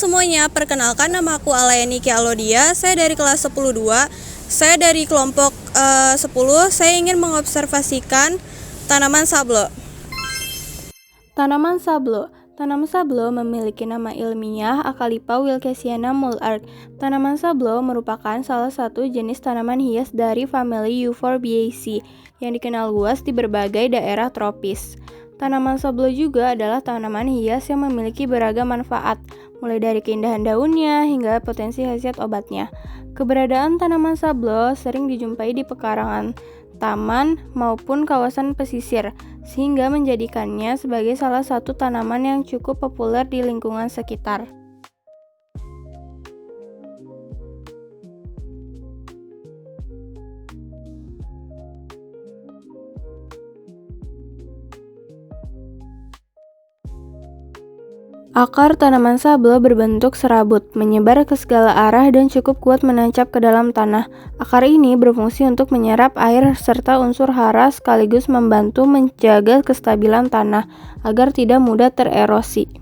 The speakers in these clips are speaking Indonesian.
semuanya, perkenalkan nama aku Alayani Kialodia. Saya dari kelas 10-2. Saya dari kelompok 10. Saya ingin mengobservasikan tanaman sablo. Tanaman sablo. Tanaman sablo memiliki nama ilmiah Acalypha wilkesiana Mullard. Tanaman sablo merupakan salah satu jenis tanaman hias dari famili Euphorbiaceae yang dikenal luas di berbagai daerah tropis. Tanaman sablo juga adalah tanaman hias yang memiliki beragam manfaat, mulai dari keindahan daunnya hingga potensi khasiat obatnya. Keberadaan tanaman sablo sering dijumpai di pekarangan taman maupun kawasan pesisir, sehingga menjadikannya sebagai salah satu tanaman yang cukup populer di lingkungan sekitar. Akar tanaman sablo berbentuk serabut, menyebar ke segala arah dan cukup kuat menancap ke dalam tanah. Akar ini berfungsi untuk menyerap air serta unsur hara sekaligus membantu menjaga kestabilan tanah agar tidak mudah tererosi.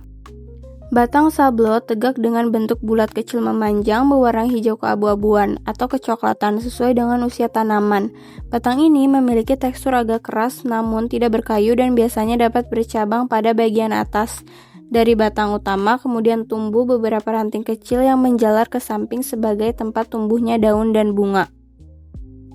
Batang sablo tegak dengan bentuk bulat kecil memanjang berwarna hijau keabu-abuan atau kecoklatan sesuai dengan usia tanaman. Batang ini memiliki tekstur agak keras namun tidak berkayu dan biasanya dapat bercabang pada bagian atas. Dari batang utama kemudian tumbuh beberapa ranting kecil yang menjalar ke samping sebagai tempat tumbuhnya daun dan bunga.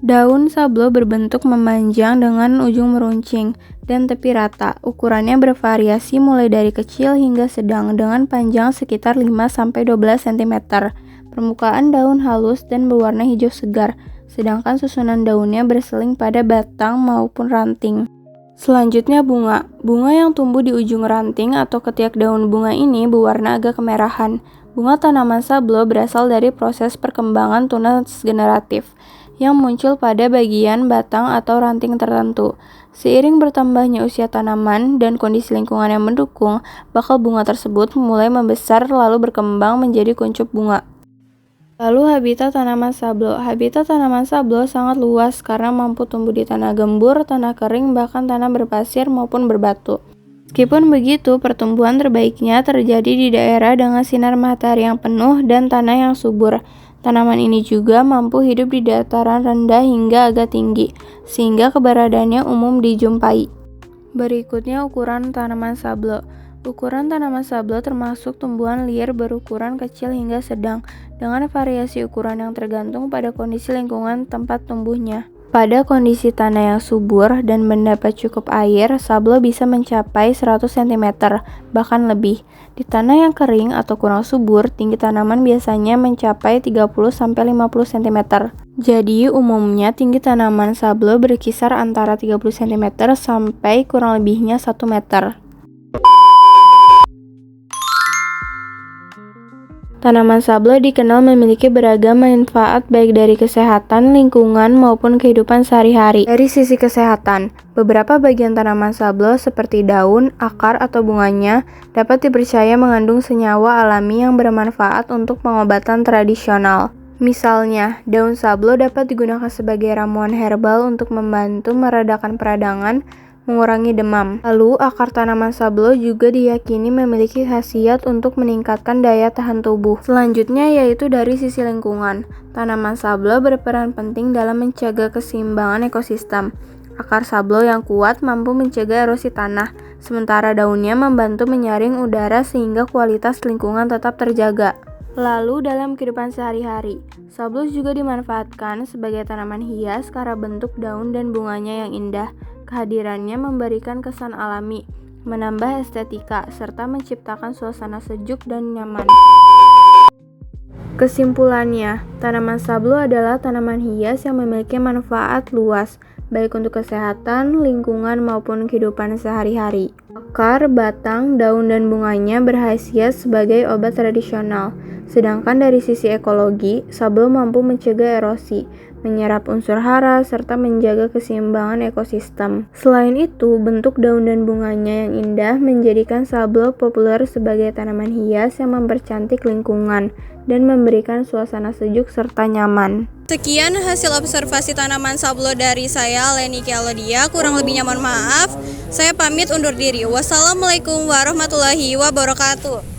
Daun sablo berbentuk memanjang dengan ujung meruncing dan tepi rata. Ukurannya bervariasi mulai dari kecil hingga sedang dengan panjang sekitar 5-12 cm. Permukaan daun halus dan berwarna hijau segar, sedangkan susunan daunnya berseling pada batang maupun ranting. Selanjutnya bunga. Bunga yang tumbuh di ujung ranting atau ketiak daun bunga ini berwarna agak kemerahan. Bunga tanaman sablo berasal dari proses perkembangan tunas generatif yang muncul pada bagian batang atau ranting tertentu. Seiring bertambahnya usia tanaman dan kondisi lingkungan yang mendukung, bakal bunga tersebut mulai membesar lalu berkembang menjadi kuncup bunga. Lalu habitat tanaman sablo. Habitat tanaman sablo sangat luas karena mampu tumbuh di tanah gembur, tanah kering, bahkan tanah berpasir maupun berbatu. Meskipun begitu, pertumbuhan terbaiknya terjadi di daerah dengan sinar matahari yang penuh dan tanah yang subur. Tanaman ini juga mampu hidup di dataran rendah hingga agak tinggi, sehingga keberadaannya umum dijumpai. Berikutnya ukuran tanaman sablo. Ukuran tanaman sablo termasuk tumbuhan liar berukuran kecil hingga sedang, dengan variasi ukuran yang tergantung pada kondisi lingkungan tempat tumbuhnya. Pada kondisi tanah yang subur dan mendapat cukup air, sablo bisa mencapai 100 cm, bahkan lebih. Di tanah yang kering atau kurang subur, tinggi tanaman biasanya mencapai 30-50 cm. Jadi, umumnya tinggi tanaman sablo berkisar antara 30 cm sampai kurang lebihnya 1 meter. Tanaman sablo dikenal memiliki beragam manfaat baik dari kesehatan, lingkungan, maupun kehidupan sehari-hari. Dari sisi kesehatan, beberapa bagian tanaman sablo seperti daun, akar, atau bunganya dapat dipercaya mengandung senyawa alami yang bermanfaat untuk pengobatan tradisional. Misalnya, daun sablo dapat digunakan sebagai ramuan herbal untuk membantu meredakan peradangan, mengurangi demam. Lalu, akar tanaman sablo juga diyakini memiliki khasiat untuk meningkatkan daya tahan tubuh. Selanjutnya yaitu dari sisi lingkungan. Tanaman sablo berperan penting dalam menjaga keseimbangan ekosistem. Akar sablo yang kuat mampu mencegah erosi tanah, sementara daunnya membantu menyaring udara sehingga kualitas lingkungan tetap terjaga. Lalu dalam kehidupan sehari-hari, sablo juga dimanfaatkan sebagai tanaman hias karena bentuk daun dan bunganya yang indah. Kehadirannya memberikan kesan alami, menambah estetika, serta menciptakan suasana sejuk dan nyaman. Kesimpulannya, tanaman sablo adalah tanaman hias yang memiliki manfaat luas, baik untuk kesehatan, lingkungan, maupun kehidupan sehari-hari. Akar, batang, daun, dan bunganya berkhasiat sebagai obat tradisional. Sedangkan dari sisi ekologi, sablo mampu mencegah erosi, menyerap unsur hara, serta menjaga keseimbangan ekosistem. Selain itu, bentuk daun dan bunganya yang indah menjadikan sablo populer sebagai tanaman hias yang mempercantik lingkungan dan memberikan suasana sejuk serta nyaman. Sekian hasil observasi tanaman sablo dari saya, Leni Kialodia. Kurang lebihnya mohon maaf. Saya pamit undur diri. Wassalamualaikum warahmatullahi wabarakatuh.